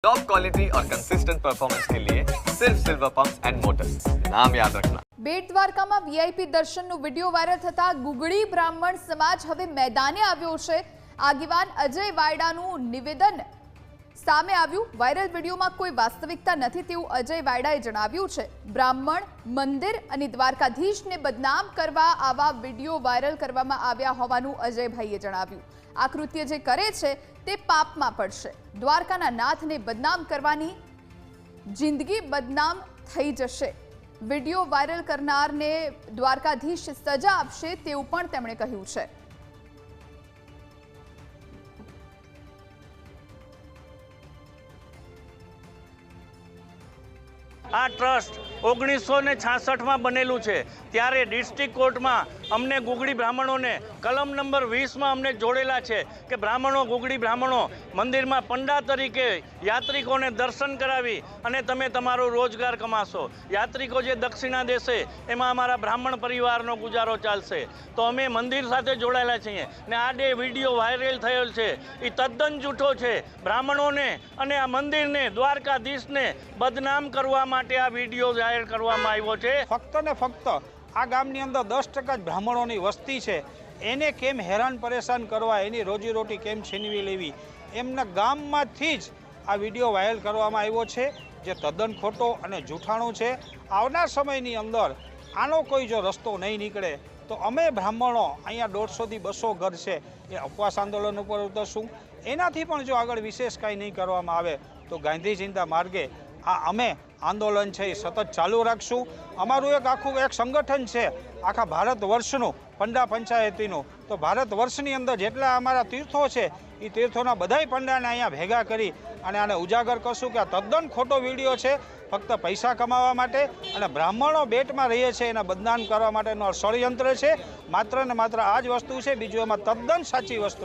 Top quality और consistent performance के लिए सिर्फ सिल्वर पंप्स एंड मोटर्स, नाम याद रखना। બેટ દ્વારકામાં વીઆઈપી દર્શનનો વિડીયો વાયરલ થતા ગુગળી બ્રાહ્મણ સમાજ હવે મેદાને આવ્યો છે। આગેવાન અજય વાયડાનું નિવેદન સામે આવ્યું। વાયરલ વિડીયોમાં કોઈ વાસ્તવિકતા નથી તેવું અજય વાયડાએ જણાવ્યું છે। બ્રાહ્મણ મંદિર અને દ્વારકાધીશને બદનામ કરવા આવા વિડીયો વાયરલ કરવામાં આવ્યા હોવાનું અજયભાઈએ જણાવ્યું। આ કૃત્ય જે કરે છે તે પાપમાં પડશે। દ્વારકાના નાથને બદનામ કરવાની જિંદગી બદનામ થઈ જશે। વિડીયો વાયરલ કરનારને દ્વારકાધીશ સજા આપશે તેવું પણ તેમણે કહ્યું છે। આ ટ્રસ્ટ 1966 માં બનેલું છે ત્યારે ડિસ્ટ્રિક્ટ કોર્ટમાં અમને ગુગળી બ્રાહ્મણોને કલમ નંબર 20 માં અમને જોડેલા છે કે બ્રાહ્મણો ગુગળી બ્રાહ્મણો મંદિરમાં પંડા તરીકે યાત્રિકોને દર્શન કરાવી અને તમે તમારો રોજગાર કમાશો। યાત્રિકો જે દક્ષિણા દેશે એમાં અમારા બ્રાહ્મણ પરિવારનો ગુજારો ચાલશે। તો અમે મંદિર સાથે જોડાયેલા છીએ ને આ જે વિડીયો વાયરલ થયેલ છે એ તદ્દન જૂઠો છે। બ્રાહ્મણોને અને આ મંદિરને દ્વારકાધીશને બદનામ કરવા માટે આ વિડીયો જાહેર કરવામાં આવ્યો છે। ફક્ત ને ફક્ત આ ગામની અંદર 10% જ બ્રાહ્મણોની વસ્તી છે, એને કેમ હેરાન પરેશાન કરવા, એની રોજીરોટી કેમ છીનવી લેવી, એમના ગામમાંથી જ આ વિડીયો વાયરલ કરવામાં આવ્યો છે, જે તદ્દન ખોટો અને જૂઠાણું છે। આવનાર સમયની અંદર આનો કોઈ જો રસ્તો નહીં નીકળે તો અમે બ્રાહ્મણો અહીંયા 150 થી 200 ઘર છે એ ઉપવાસ આંદોલન ઉપર ઉતરશું। એનાથી પણ જો આગળ વિશેષ કાંઈ નહીં કરવામાં આવે તો ગાંધી ચિંતા માર્ગે આ અમે આંદોલન છે એ સતત ચાલુ રાખશું। અમારું એક સંગઠન છે આખા ભારત વર્ષનું પંડા પંચાયતીનું। તો ભારત વર્ષની અંદર જેટલા અમારા તીર્થો છે એ તીર્થોના બધાય પંડાને અહીંયા ભેગા કરી અને આને ઉજાગર કરશું કે આ તદ્દન ખોટો વિડીયો છે, ફક્ત પૈસા કમાવા માટે અને બ્રાહ્મણો બેટમાં રહીએ છે એના બદનામ કરવા માટેનો ષડયંત્ર છે। માત્ર ને માત્ર આ જ વસ્તુ છે, બીજું એમાં તદ્દન સાચી વસ્તુ